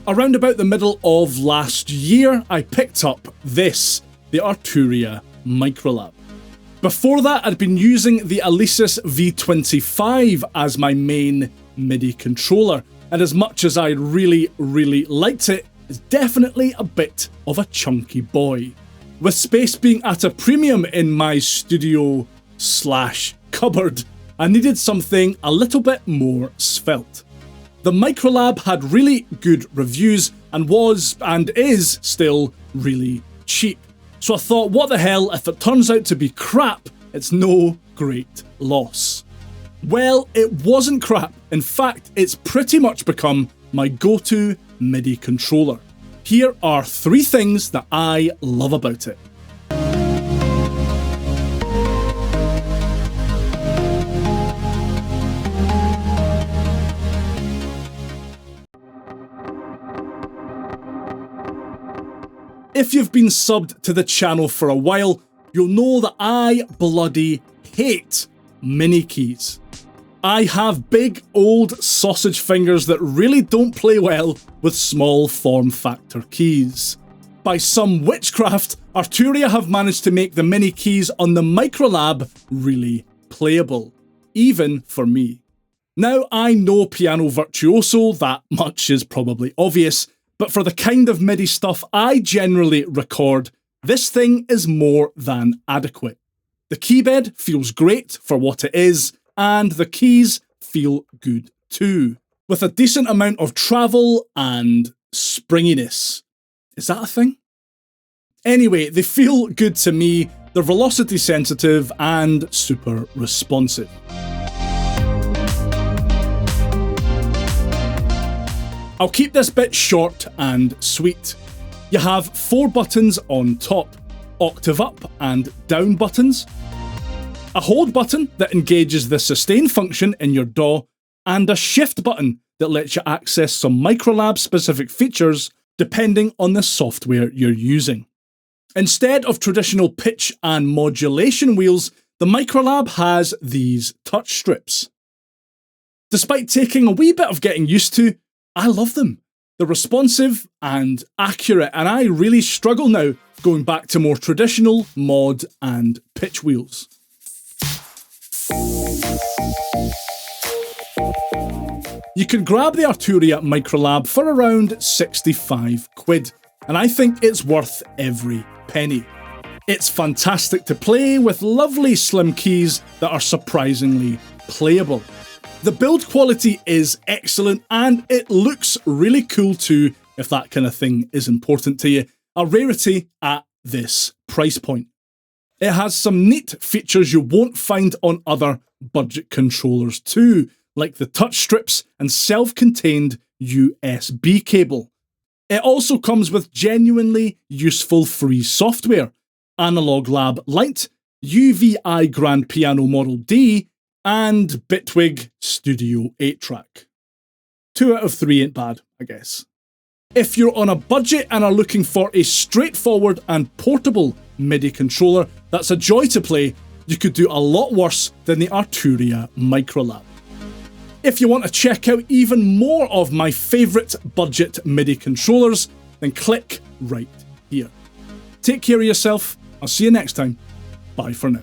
Around about the middle of last year, I picked up this, the Arturia MicroLab. Before that, I'd been using the Alesis V25 as my main MIDI controller, and as much as I really liked it, it's definitely a bit of a chunky boy. With space being at a premium in my studio / cupboard, I needed something a little bit more svelte. The MicroLab had really good reviews and was, and is still, really cheap. So I thought, what the hell, if it turns out to be crap, it's no great loss. Well, it wasn't crap. In fact, it's pretty much become my go-to MIDI controller. Here are 3 things that I love about it. If you've been subbed to the channel for a while, you'll know that I bloody hate mini keys. I have big old sausage fingers that really don't play well with small form factor keys. By some witchcraft, Arturia have managed to make the mini keys on the MicroLab really playable, even for me. Now, I know piano virtuoso, that much is probably obvious, but for the kind of MIDI stuff I generally record, this thing is more than adequate. The keybed feels great for what it is, and the keys feel good too, with a decent amount of travel and springiness. Is that a thing? Anyway, they feel good to me, they're velocity sensitive and super responsive. I'll keep this bit short and sweet. You have 4 buttons on top, octave up and down buttons, a hold button that engages the sustain function in your DAW, and a shift button that lets you access some MicroLab specific features depending on the software you're using. Instead of traditional pitch and modulation wheels, the MicroLab has these touch strips. Despite taking a wee bit of getting used to, I love them. They're responsive and accurate, and I really struggle now going back to more traditional mod and pitch wheels. You can grab the Arturia MicroLab for around 65 quid, and I think it's worth every penny. It's fantastic to play with lovely slim keys that are surprisingly playable. The build quality is excellent and it looks really cool too, if that kind of thing is important to you. A rarity at this price point. It has some neat features you won't find on other budget controllers too, like the touch strips and self-contained USB cable. It also comes with genuinely useful free software, Analog Lab Lite, UVI Grand Piano Model D, and Bitwig Studio 8-track. 2 out of 3 ain't bad, I guess. If you're on a budget and are looking for a straightforward and portable MIDI controller that's a joy to play, you could do a lot worse than the Arturia MicroLab. If you want to check out even more of my favourite budget MIDI controllers, then click right here. Take care of yourself, I'll see you next time, bye for now.